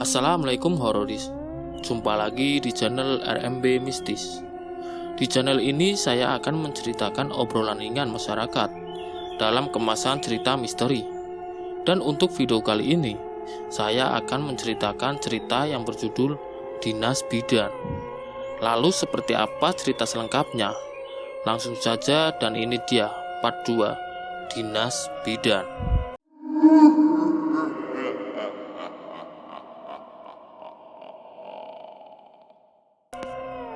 Assalamualaikum hororis. Jumpa lagi di channel RMB Mistis. Di channel ini saya akan menceritakan obrolan ringan masyarakat dalam kemasan cerita misteri. Dan untuk video kali ini, saya akan menceritakan cerita yang berjudul Dinas Bidan. Lalu seperti apa cerita selengkapnya? Langsung saja, dan ini dia part 2, Dinas Bidan.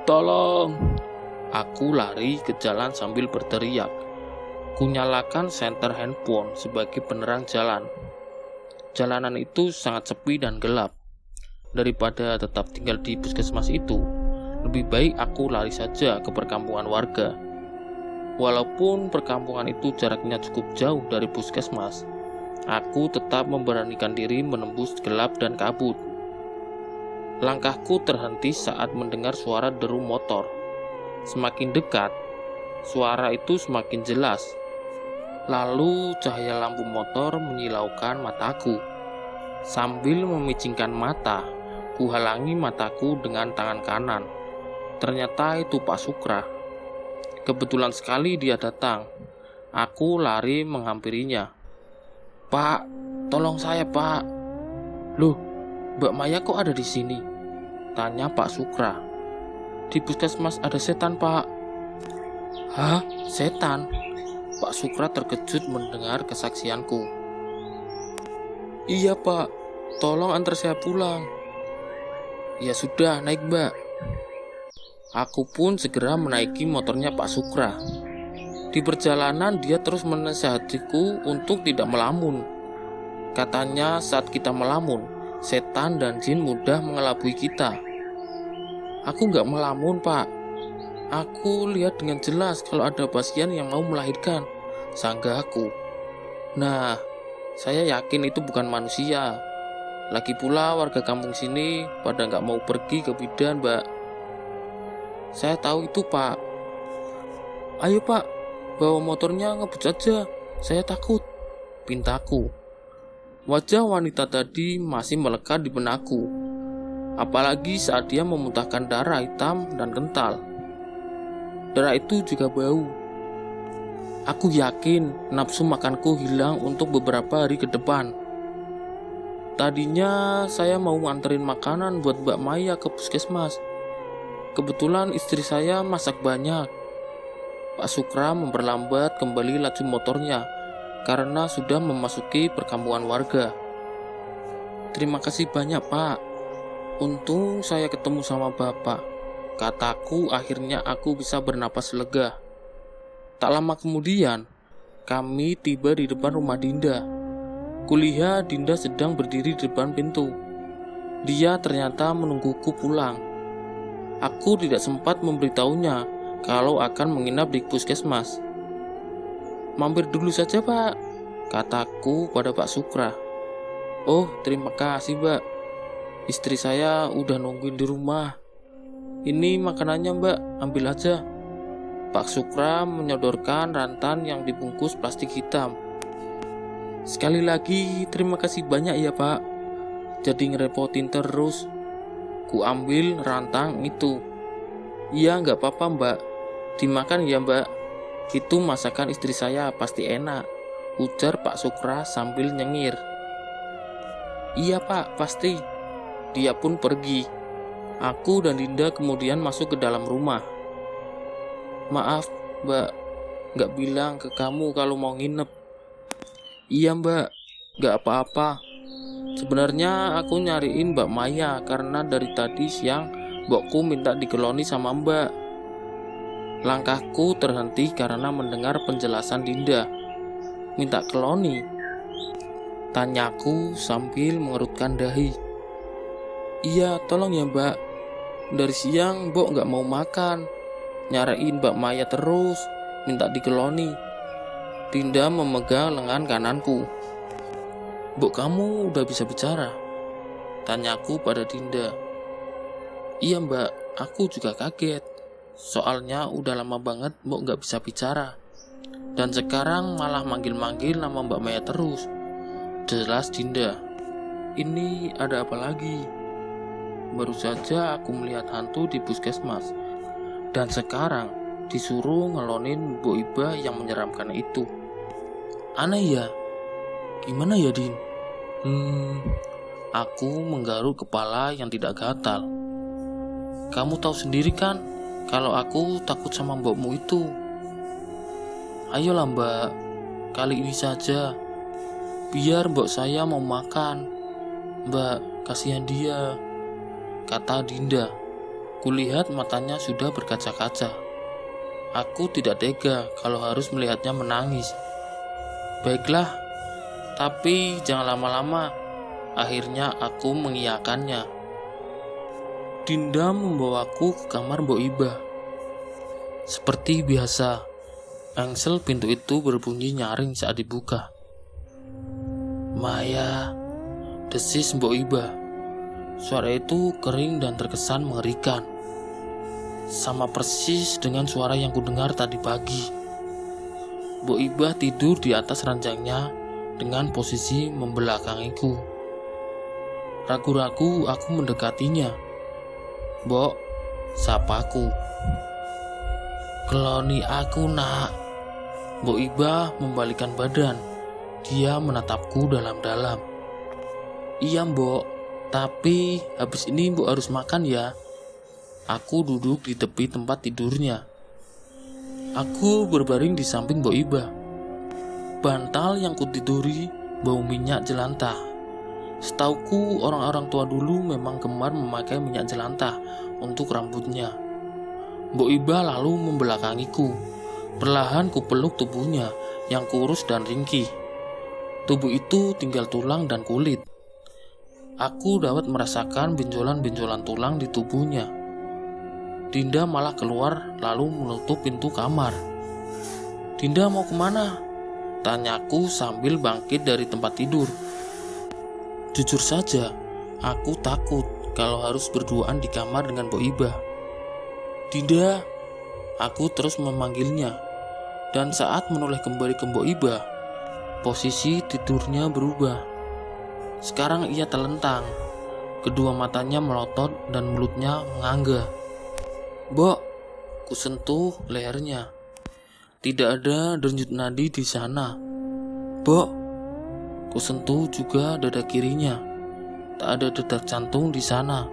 Tolong! Aku lari ke jalan sambil berteriak. Kunyalakan senter handphone sebagai penerang jalan. Jalanan itu sangat sepi dan gelap. Daripada tetap tinggal di puskesmas itu, lebih baik aku lari saja ke perkampungan warga. Walaupun perkampungan itu jaraknya cukup jauh dari puskesmas, aku tetap memberanikan diri menembus gelap dan kabut. Langkahku terhenti saat mendengar suara deru motor. Semakin dekat, suara itu semakin jelas. Lalu cahaya lampu motor menyilaukan mataku. Sambil memicingkan mata, kuhalangi mataku dengan tangan kanan. Ternyata itu Pak Sukra. Kebetulan sekali dia datang. Aku lari menghampirinya. "Pak, tolong saya, Pak." "Loh, Mbak Maya kok ada di sini?" tanya Pak Sukra. "Di puskesmas ada setan, Pak." "Hah? Setan?" Pak Sukra terkejut mendengar kesaksianku. "Iya, Pak. Tolong antar saya pulang." "Ya sudah, naik, Mbak." Aku pun segera menaiki motornya Pak Sukra. Di perjalanan dia terus menasihatiku untuk tidak melamun. Katanya saat kita melamun, setan dan jin mudah mengelabui kita. "Aku nggak melamun, Pak. Aku lihat dengan jelas kalau ada pasien yang mau melahirkan," sanggahku. "Nah, saya yakin itu bukan manusia. Lagi pula warga kampung sini pada nggak mau pergi ke bidan, Mbak." "Saya tahu itu, Pak." "Ayo, Pak, bawa motornya ngebut saja. Saya takut," pintaku. Wajah wanita tadi masih melekat di benakku, apalagi saat dia memuntahkan darah hitam dan kental. Darah itu juga bau. Aku yakin nafsu makanku hilang untuk beberapa hari ke depan. Tadinya saya mau nganterin makanan buat Mbak Maya ke puskesmas. Kebetulan istri saya masak banyak. Pak Sukra memperlambat kembali laju motornya karena sudah memasuki perkampungan warga. "Terima kasih banyak, Pak. Untung saya ketemu sama Bapak," kataku. Akhirnya aku bisa bernapas lega. Tak lama kemudian, kami tiba di depan rumah Dinda. Kulihat Dinda sedang berdiri di depan pintu. Dia ternyata menungguku pulang. Aku tidak sempat memberitahunya kalau akan menginap di puskesmas. "Mampir dulu saja, Pak," kataku pada Pak Sukra. "Oh, terima kasih, Mbak. Istri saya udah nungguin di rumah. Ini makanannya, Mbak, ambil aja." Pak Sukra menyodorkan rantan yang dibungkus plastik hitam. "Sekali lagi terima kasih banyak ya, Pak. Jadi ngerepotin terus." Ku ambil rantang itu. "Iya, nggak apa-apa, Mbak. Dimakan ya, Mbak. Itu masakan istri saya pasti enak," ujar Pak Sukra sambil nyengir. "Iya, Pak, pasti." Dia pun pergi. Aku dan Dinda kemudian masuk ke dalam rumah. "Maaf, Mbak, nggak bilang ke kamu kalau mau nginep." "Iya, Mbak, nggak apa-apa. Sebenarnya aku nyariin Mbak Maya karena dari tadi siang mbokku minta dikeloni sama Mbak." Langkahku terhenti karena mendengar penjelasan Dinda. "Minta keloni?" tanyaku sambil mengerutkan dahi. "Iya, tolong ya, Mbak. Dari siang Mbok nggak mau makan. Nyariin Mbak Maya terus, minta dikeloni." Dinda memegang lengan kananku. "Mbok kamu udah bisa bicara?" tanyaku pada Dinda. "Iya, Mbak, aku juga kaget. Soalnya udah lama banget Mbok nggak bisa bicara. Dan sekarang malah manggil-manggil nama Mbak Maya terus," jelas Dinda. "Ini ada apa lagi?" baru saja aku melihat hantu di puskesmas. Dan sekarang disuruh ngelonin Mbok Iba yang menyeramkan itu. Aneh ya? Gimana ya, Din? Aku menggaruk kepala yang tidak gatal. Kamu tahu sendiri kan kalau aku takut sama mbokmu itu. Ayolah mbak, kali ini saja. Biar mbok saya mau makan. Mbak, kasihan dia, kata Dinda. Kulihat matanya sudah berkaca-kaca. Aku tidak tega kalau harus melihatnya menangis. Baiklah, tapi jangan lama-lama. Akhirnya aku mengiyakannya. Dinda membawaku ke kamar Mbok Iba. Seperti biasa, engsel pintu itu berbunyi nyaring saat dibuka. Maya, desis Mbok Iba. Suara itu kering dan terkesan mengerikan. Sama persis dengan suara yang kudengar tadi pagi. Mbok Iba tidur di atas ranjangnya dengan posisi membelakangiku. Ragu-ragu aku mendekatinya. Mbok, sapaku. Keloni aku nak. Mbok Iba membalikkan badan. Dia menatapku dalam-dalam. Iya mbok, tapi habis ini mbok harus makan ya. Aku duduk di tepi tempat tidurnya. Aku berbaring di samping Mbok Iba. Bantal yang kutiduri bau minyak jelantah. Setauku orang-orang tua dulu memang gemar memakai minyak jelantah untuk rambutnya. Mbok Iba lalu membelakangiku. Perlahan kupeluk tubuhnya yang kurus dan ringkih. Tubuh itu tinggal tulang dan kulit. Aku dapat merasakan benjolan-benjolan tulang di tubuhnya. Dinda malah keluar lalu menutup pintu kamar. Dinda mau kemana? Tanyaku sambil bangkit dari tempat tidur. Jujur saja, aku takut kalau harus berduaan di kamar dengan Mbok Iba. Dinda, aku terus memanggilnya. Dan saat menoleh kembali ke Mbok Iba, posisi tidurnya berubah. Sekarang ia telentang. Kedua matanya melotot dan mulutnya menganga. Mbok, kusentuh lehernya. Tidak ada denyut nadi di sana. Mbok, kusentuh juga dada kirinya. Tak ada detak jantung di sana.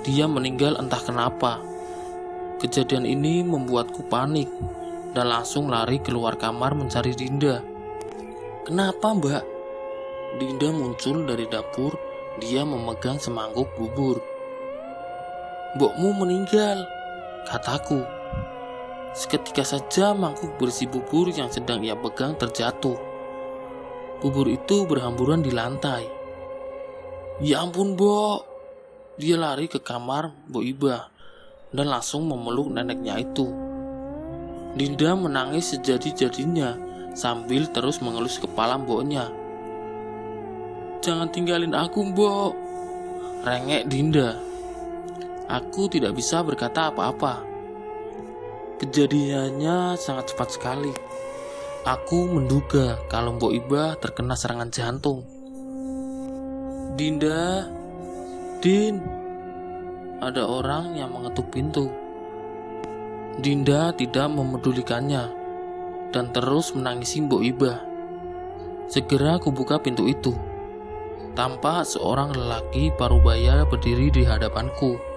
Dia meninggal entah kenapa. Kejadian ini membuatku panik dan langsung lari keluar kamar mencari Dinda. Kenapa mbak? Dinda muncul dari dapur. Dia memegang semangkuk bubur. Mbokmu meninggal, kataku. Seketika saja mangkuk berisi bubur yang sedang ia pegang terjatuh. Bubur itu berhamburan di lantai. Ya ampun, Mbok. Dia lari ke kamar Mbok Iba dan langsung memeluk neneknya itu. Dinda menangis sejadi-jadinya sambil terus mengelus kepala mboknya. Jangan tinggalin aku, Mbok, rengek Dinda. Aku tidak bisa berkata apa-apa. Kejadiannya sangat cepat sekali. Aku menduga kalau Mbok Iba terkena serangan jantung. Dinda, Din, ada orang yang mengetuk pintu. Dinda tidak memedulikannya dan terus menangisi Mbok Iba. Segera kubuka pintu itu. Tampak seorang lelaki parubaya berdiri di hadapanku.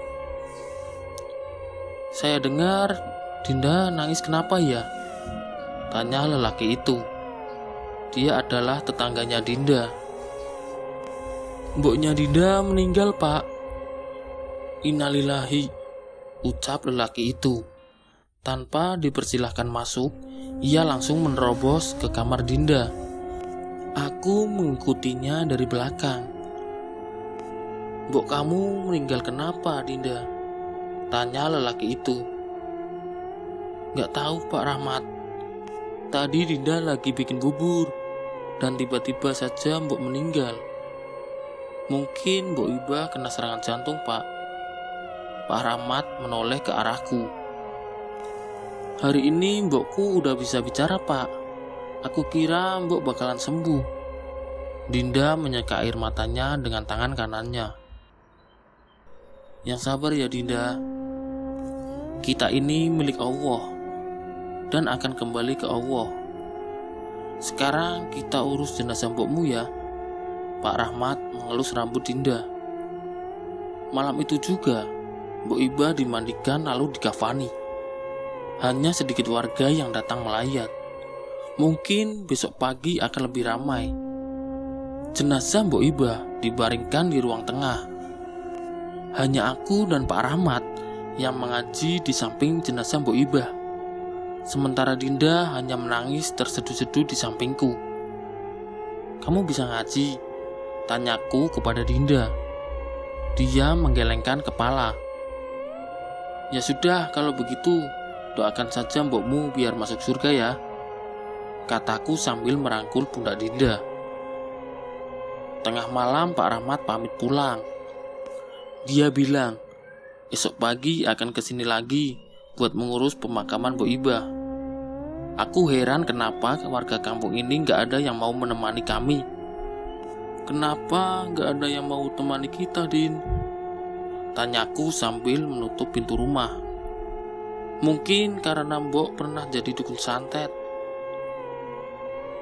Saya dengar Dinda nangis kenapa ya? Tanya lelaki itu. Dia adalah tetangganya Dinda. Mboknya Dinda meninggal, Pak. Innalillahi, ucap lelaki itu. Tanpa dipersilahkan masuk, ia langsung menerobos ke kamar Dinda. Aku mengikutinya dari belakang. Mbok kamu meninggal kenapa, Dinda? Tanya lelaki itu. Gak tahu, Pak Rahmat. Tadi Dinda lagi bikin bubur dan tiba-tiba saja Mbok meninggal. Mungkin Mbok Iba kena serangan jantung, Pak. Pak Rahmat menoleh ke arahku. Hari ini Mbokku udah bisa bicara, Pak. Aku kira Mbok bakalan sembuh. Dinda menyeka air matanya dengan tangan kanannya. Yang sabar ya Dinda. Kita ini milik Allah dan akan kembali ke Allah. Sekarang kita urus jenazah mbokmu ya. Pak Rahmat mengelus rambut Dinda. Malam itu juga Mbok Iba dimandikan lalu dikafani. Hanya sedikit warga yang datang melayat. Mungkin besok pagi akan lebih ramai. Jenazah Mbok Iba dibaringkan di ruang tengah. Hanya aku dan Pak Rahmat yang mengaji di samping jenazah Mbok Iba. Sementara Dinda hanya menangis terseduh-seduh di sampingku. "Kamu bisa ngaji?" tanyaku kepada Dinda. Dia menggelengkan kepala. "Ya sudah, kalau begitu doakan saja mbokmu biar masuk surga ya," kataku sambil merangkul pundak Dinda. Tengah malam Pak Rahmat pamit pulang. Dia bilang, esok pagi akan kesini lagi buat mengurus pemakaman Mbok Iba. Aku heran kenapa warga kampung ini gak ada yang mau menemani kami. "Kenapa gak ada yang mau temani kita, Din?" tanyaku sambil menutup pintu rumah. "Mungkin karena Mbok pernah jadi dukun santet."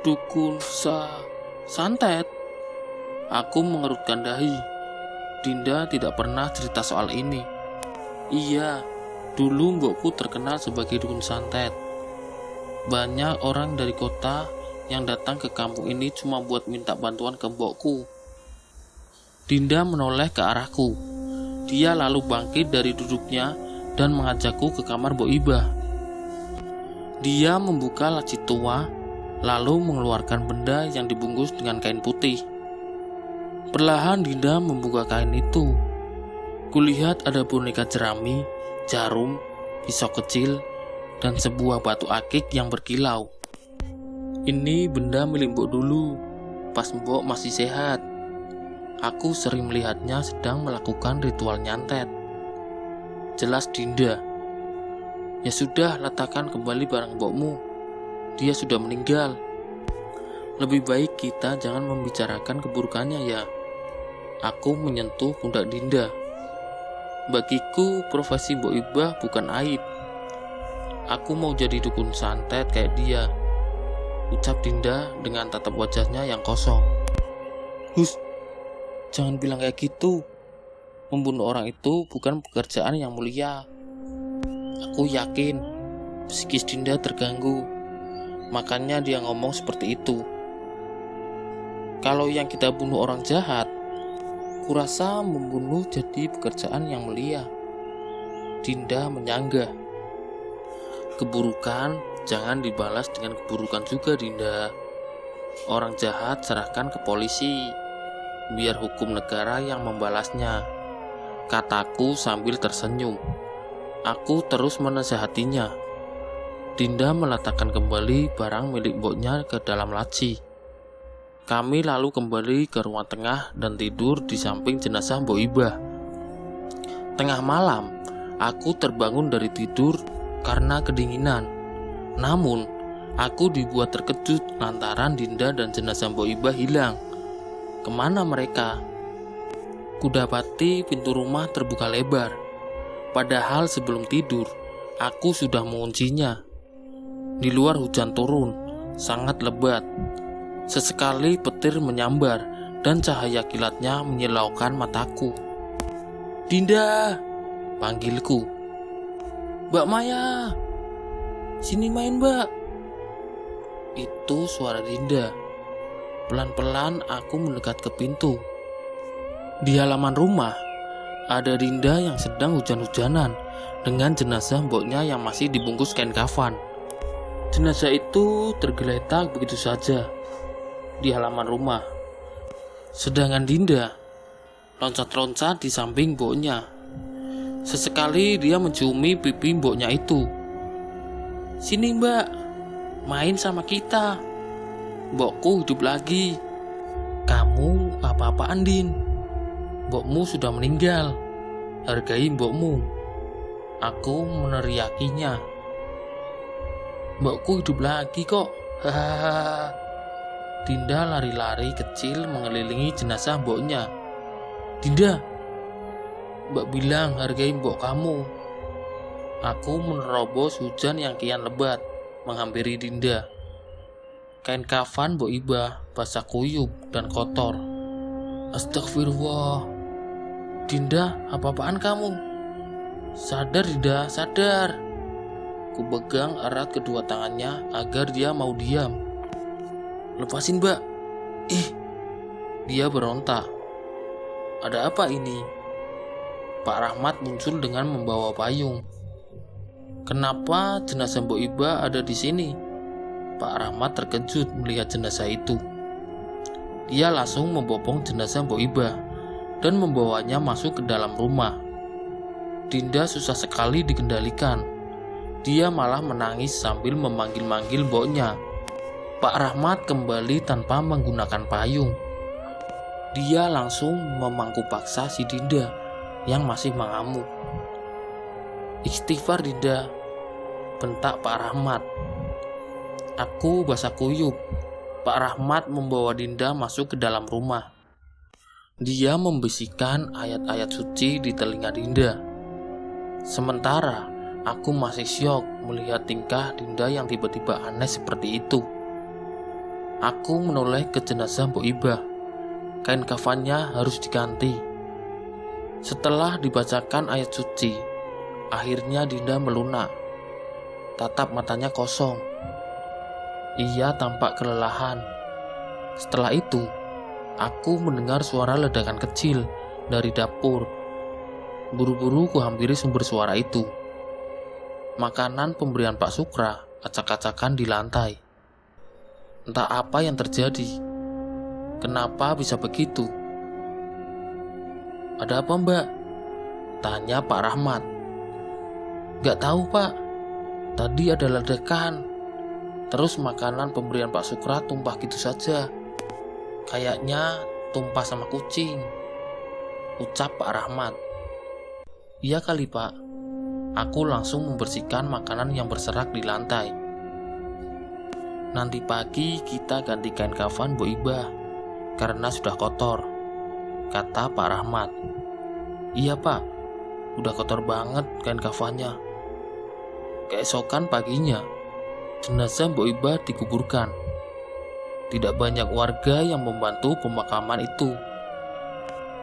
"Dukun santet?" Aku mengerutkan dahi. Dinda tidak pernah cerita soal ini. "Iya, dulu mbokku terkenal sebagai dukun santet. Banyak orang dari kota yang datang ke kampung ini cuma buat minta bantuan ke mbokku." Dinda menoleh ke arahku. Dia lalu bangkit dari duduknya dan mengajakku ke kamar Mbok Iba. Dia membuka laci tua, lalu mengeluarkan benda yang dibungkus dengan kain putih. Perlahan Dinda membuka kain itu. Kulihat ada boneka jerami, jarum, pisau kecil, dan sebuah batu akik yang berkilau. "Ini benda milik Mbok dulu, pas Mbok masih sehat. Aku sering melihatnya sedang melakukan ritual nyantet," jelas Dinda. "Ya sudah, letakkan kembali barang mbokmu. Dia sudah meninggal. Lebih baik kita jangan membicarakan keburukannya ya." Aku menyentuh pundak Dinda. "Bagiku profesi Mbok Iba bukan aib. Aku mau jadi dukun santet kayak dia," ucap Dinda dengan tatap wajahnya yang kosong. "Hus, jangan bilang kayak gitu. Membunuh orang itu bukan pekerjaan yang mulia." Aku yakin psikis Dinda terganggu. Makanya dia ngomong seperti itu. Kalau yang kita bunuh orang jahat, kurasa membunuh jadi pekerjaan yang mulia. Dinda menyanggah. "Keburukan jangan dibalas dengan keburukan juga, Dinda. Orang jahat serahkan ke polisi, biar hukum negara yang membalasnya," kataku sambil tersenyum. Aku terus menasehatinya. Dinda meletakkan kembali barang milik mboknya ke dalam laci. Kami lalu kembali ke ruang tengah dan tidur di samping jenazah Mbok Iba. Tengah malam, aku terbangun dari tidur karena kedinginan. Namun, aku dibuat terkejut lantaran Dinda dan jenazah Mbok Iba hilang. Kemana mereka? Kudapati pintu rumah terbuka lebar. Padahal sebelum tidur, aku sudah menguncinya. Di luar hujan turun, sangat lebat. Sesekali petir menyambar dan cahaya kilatnya menyilaukan mataku. "Dinda!" panggilku. "Mbak Maya! Sini main, Mbak!" Itu suara Dinda. Pelan-pelan aku mendekat ke pintu. Di halaman rumah, ada Dinda yang sedang hujan-hujanan dengan jenazah mboknya yang masih dibungkus kain kafan. Jenazah itu tergeletak begitu saja di halaman rumah. Sedangkan Dinda loncat-loncat di samping mboknya. Sesekali dia menciumi pipi mboknya itu. "Sini Mbak, main sama kita. Mbokku hidup lagi." "Kamu apa-apaan, Din? Mbokmu sudah meninggal. Hargai mbokmu," aku meneriakinya. "Mbokku hidup lagi kok. Hahaha." Dinda lari-lari kecil mengelilingi jenazah mboknya. "Dinda, Mbak bilang hargai mbok kamu. Aku menerobos hujan yang kian lebat menghampiri Dinda. Kain kafan Mbok Iba basah kuyup dan kotor. Astagfirullah. Dinda, apa-apaan kamu? Sadar Dinda, sadar. Ku pegang erat kedua tangannya agar dia mau diam. Lepasin Mbak. Dia berontak. Ada apa ini? Pak Rahmat muncul dengan membawa payung. Kenapa jenazah Mbok Iba ada di sini? Pak Rahmat terkejut melihat jenazah itu. Dia langsung membopong jenazah Mbok Iba dan membawanya masuk ke dalam rumah. Dinda susah sekali dikendalikan. Dia malah menangis sambil memanggil-manggil mboknya. Pak Rahmat kembali tanpa menggunakan payung. Dia langsung memangku paksa si Dinda yang masih mengamuk. Istighfar Dinda, bentak Pak Rahmat. Aku basah kuyup. Pak Rahmat membawa Dinda masuk ke dalam rumah. Dia membisikkan ayat-ayat suci di telinga Dinda. Sementara aku masih syok melihat tingkah Dinda yang tiba-tiba aneh seperti itu. Aku menoleh ke jenazah Mbok Iba. Kain kafannya harus diganti. Setelah dibacakan ayat suci, akhirnya Dinda melunak. Tatap matanya kosong. Ia tampak kelelahan. Setelah itu, aku mendengar suara ledakan kecil dari dapur. Buru-buru kuhampiri sumber suara itu. Makanan pemberian Pak Sukra acak-acakan di lantai. Entah apa yang terjadi. Kenapa bisa begitu? Ada apa Mbak? Tanya Pak Rahmat. Gak tahu Pak. Tadi ada ledakan. Terus makanan pemberian Pak Sukra tumpah gitu saja. Kayaknya tumpah sama kucing. Ucap Pak Rahmat. Iya kali Pak. Aku langsung membersihkan makanan yang berserak di lantai. Nanti pagi kita ganti kain kafan Mbok Iba karena sudah kotor, kata Pak Rahmat. Iya Pak, udah kotor banget kain kafannya. Keesokan paginya, jenazah Mbok Iba dikuburkan. Tidak banyak warga yang membantu pemakaman itu.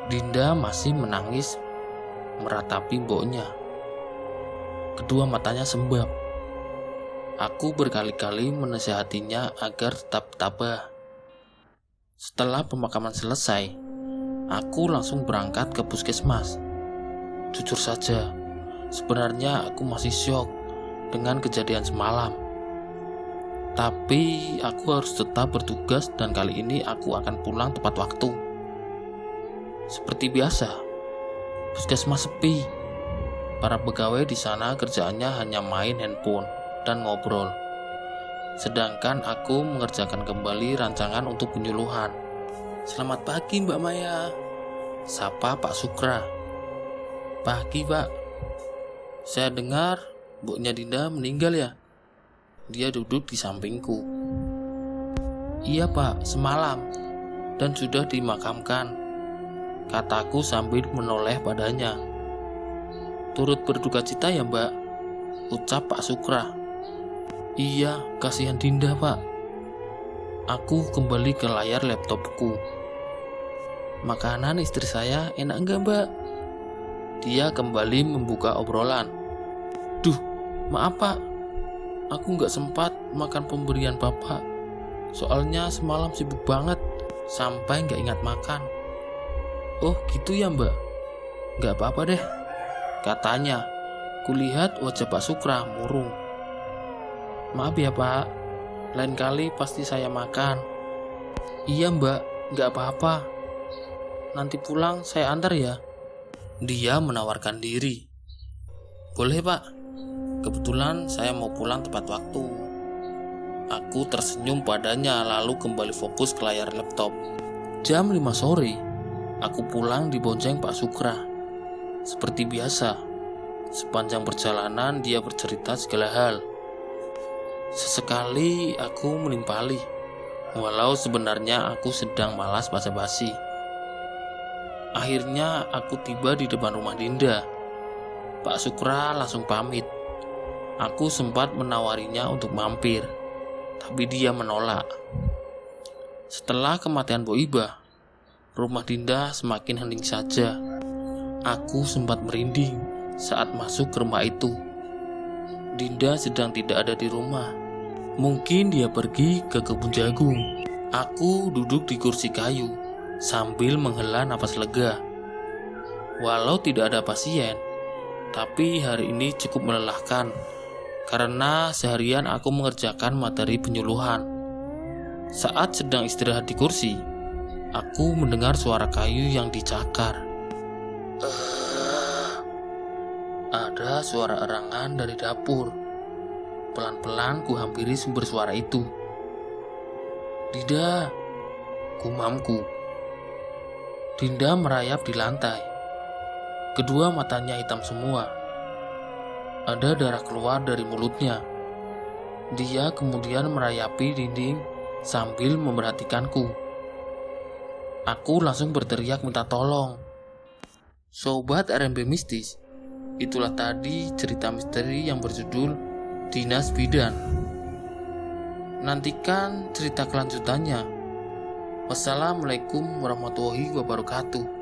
Dinda masih menangis meratapi mboknya. Kedua matanya sembab. Aku berkali-kali menasihatinya agar tetap tabah. Setelah pemakaman selesai, aku langsung berangkat ke puskesmas. Jujur saja, sebenarnya aku masih syok dengan kejadian semalam. Tapi aku harus tetap bertugas dan kali ini aku akan pulang tepat waktu. Seperti biasa, puskesmas sepi. Para pegawai di sana kerjaannya hanya main handphone dan ngobrol. Sedangkan aku mengerjakan kembali rancangan untuk penyuluhan. Selamat pagi Mbak Maya, sapa Pak Sukra. Pagi Pak. Saya dengar mboknya Dinda meninggal ya? Dia duduk di sampingku. Iya Pak, semalam. Dan sudah dimakamkan, kataku sambil menoleh padanya. Turut berduka cita ya Mbak, ucap Pak Sukra. Iya, kasihan Dinda Pak. Aku kembali ke layar laptopku. Makanan istri saya enak enggak Mbak? Dia kembali membuka obrolan. Duh, maaf Pak, aku nggak sempat makan pemberian Bapak. Soalnya semalam sibuk banget sampai nggak ingat makan. Oh gitu ya Mbak? Nggak apa-apa deh, katanya. Kulihat wajah Pak Sukra murung. Maaf ya Pak, lain kali pasti saya makan. Iya Mbak, nggak apa-apa. Nanti pulang saya antar ya. Dia menawarkan diri. Boleh Pak, kebetulan saya mau pulang tepat waktu. Aku tersenyum padanya lalu kembali fokus ke layar laptop. Jam 5 sore, aku pulang dibonceng Pak Sukra. Seperti biasa, sepanjang perjalanan dia bercerita segala hal. Sesekali aku menimpali, walau sebenarnya aku sedang malas basa-basi. Akhirnya aku tiba di depan rumah Dinda. Pak Sukra langsung pamit. Aku sempat menawarinya untuk mampir, tapi dia menolak. Setelah kematian Boibah, rumah Dinda semakin hening saja. Aku sempat merinding saat masuk ke rumah itu. Dinda sedang tidak ada di rumah. Mungkin dia pergi ke kebun jagung. Aku duduk di kursi kayu sambil menghela napas lega. Walau tidak ada pasien, tapi hari ini cukup melelahkan karena seharian aku mengerjakan materi penyuluhan. Saat sedang istirahat di kursi, aku mendengar suara kayu yang dicakar. Ada suara erangan dari dapur. Pelan-pelan ku hampiri sumber suara itu. Dinda, gumamku. Dinda merayap di lantai. Kedua matanya hitam semua. Ada darah keluar dari mulutnya. Dia kemudian merayapi dinding sambil memperhatikanku. Aku langsung berteriak minta tolong. Sobat RMB Mistis, itulah tadi cerita misteri yang berjudul Dinas Bidan. Nantikan cerita kelanjutannya. Wassalamualaikum warahmatullahi wabarakatuh.